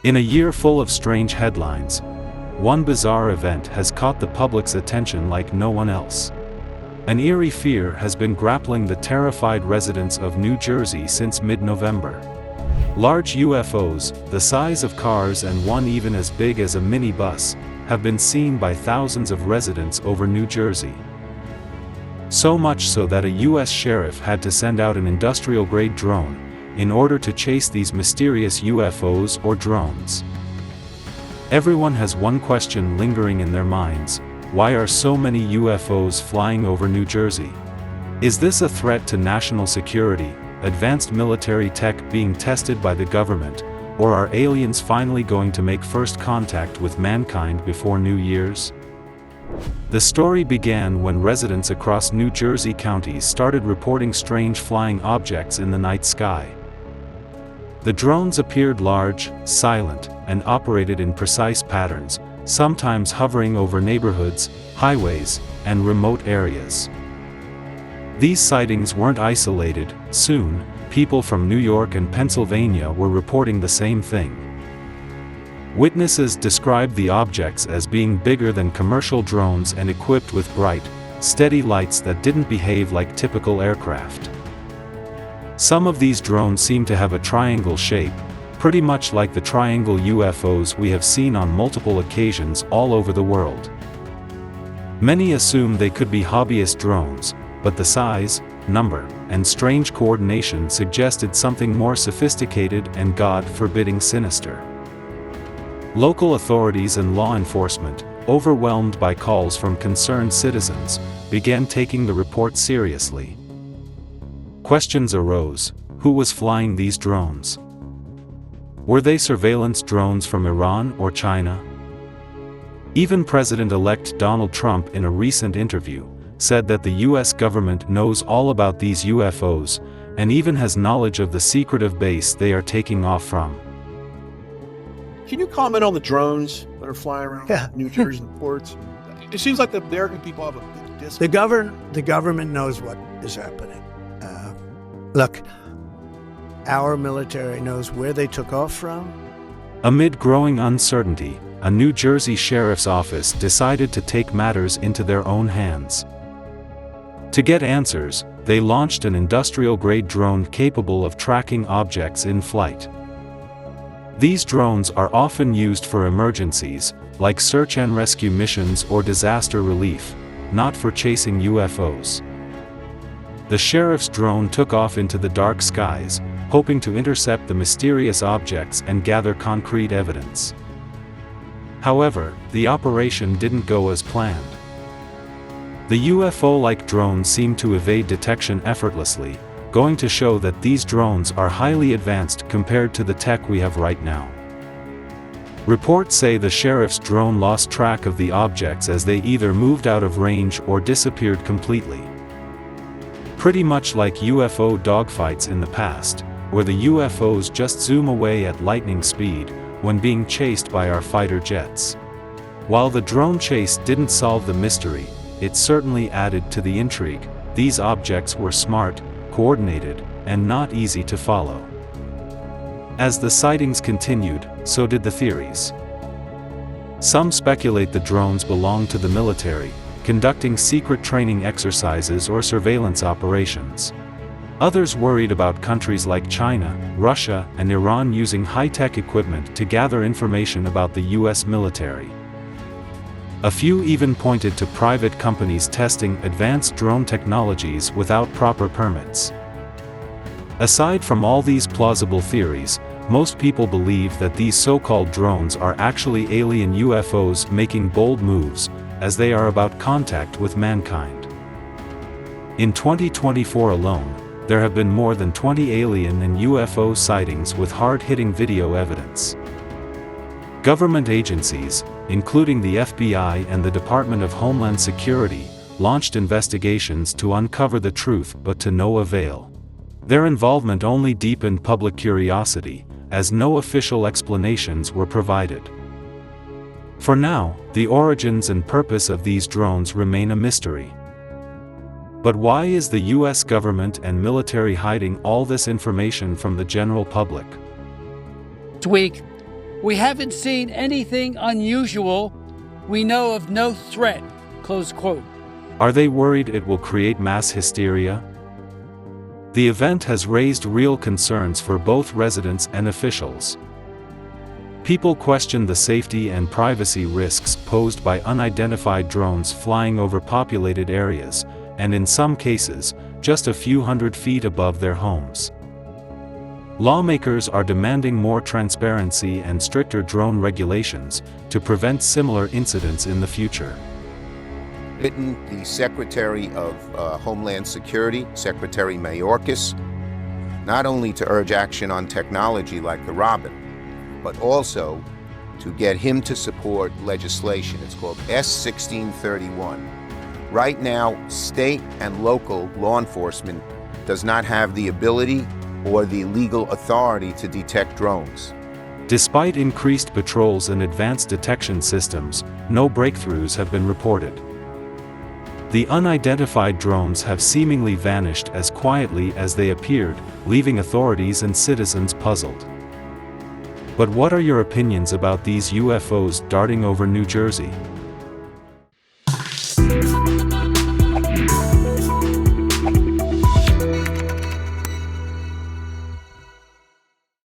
In a year full of strange headlines, one bizarre event has caught the public's attention like no one else. An eerie fear has been grappling the terrified residents of New Jersey since mid-November. Large UFOs, the size of cars and one even as big as a minibus, have been seen by thousands of residents over New Jersey. So much so that a U.S. sheriff had to send out an industrial-grade drone in order to chase these mysterious UFOs or drones. Everyone has one question lingering in their minds: why are so many UFOs flying over New Jersey? Is this a threat to national security, advanced military tech being tested by the government, or are aliens finally going to make first contact with mankind before New Year's? The story began when residents across New Jersey counties started reporting strange flying objects in the night sky. The drones appeared large, silent, and operated in precise patterns, sometimes hovering over neighborhoods, highways, and remote areas. These sightings weren't isolated. Soon, people from New York and Pennsylvania were reporting the same thing. Witnesses described the objects as being bigger than commercial drones and equipped with bright, steady lights that didn't behave like typical aircraft. Some of these drones seem to have a triangle shape, pretty much like the triangle UFOs we have seen on multiple occasions all over the world. Many assume they could be hobbyist drones, but the size, number, and strange coordination suggested something more sophisticated and God-forbidding sinister. Local authorities and law enforcement, overwhelmed by calls from concerned citizens, began taking the report seriously. Questions arose: who was flying these drones? Were they surveillance drones from Iran or China? Even President-elect Donald Trump, in a recent interview, said that the U.S. government knows all about these UFOs, and even has knowledge of the secretive base they are taking off from. Can you comment on the drones that are flying around New Jersey ports? It seems like the American people have a big disconnect. The government knows what is happening. Look, our military knows where they took off from. Amid growing uncertainty, a New Jersey sheriff's office decided to take matters into their own hands. To get answers, they launched an industrial-grade drone capable of tracking objects in flight. These drones are often used for emergencies, like search and rescue missions or disaster relief, not for chasing UFOs. The sheriff's drone took off into the dark skies, hoping to intercept the mysterious objects and gather concrete evidence. However, the operation didn't go as planned. The UFO-like drones seemed to evade detection effortlessly, going to show that these drones are highly advanced compared to the tech we have right now. Reports say the sheriff's drone lost track of the objects as they either moved out of range or disappeared completely. Pretty much like UFO dogfights in the past, where the UFOs just zoom away at lightning speed when being chased by our fighter jets. While the drone chase didn't solve the mystery, it certainly added to the intrigue. These objects were smart, coordinated, and not easy to follow. As the sightings continued, so did the theories. Some speculate the drones belong to the military, conducting secret training exercises or surveillance operations. Others worried about countries like China, Russia, and Iran using high-tech equipment to gather information about the U.S. military. A few even pointed to private companies testing advanced drone technologies without proper permits. Aside from all these plausible theories, most people believe that these so-called drones are actually alien UFOs making bold moves, as they are about contact with mankind. In 2024 alone, there have been more than 20 alien and UFO sightings with hard-hitting video evidence. Government agencies, including the FBI and the Department of Homeland Security, launched investigations to uncover the truth, but to no avail. Their involvement only deepened public curiosity, as no official explanations were provided. For now, the origins and purpose of these drones remain a mystery. But why is the US government and military hiding all this information from the general public? This week, We haven't seen anything unusual. We know of no threat." Close quote. Are they worried it will create mass hysteria? The event has raised real concerns for both residents and officials. People question the safety and privacy risks posed by unidentified drones flying over populated areas, and in some cases, just a few hundred feet above their homes. Lawmakers are demanding more transparency and stricter drone regulations to prevent similar incidents in the future. Written the Secretary of Homeland Security, Secretary Mayorkas, not only to urge action on technology like the Robin, but also to get him to support legislation. It's called S-1631. Right now, state and local law enforcement does not have the ability or the legal authority to detect drones. Despite increased patrols and advanced detection systems, no breakthroughs have been reported. The unidentified drones have seemingly vanished as quietly as they appeared, leaving authorities and citizens puzzled. But what are your opinions about these UFOs darting over New Jersey?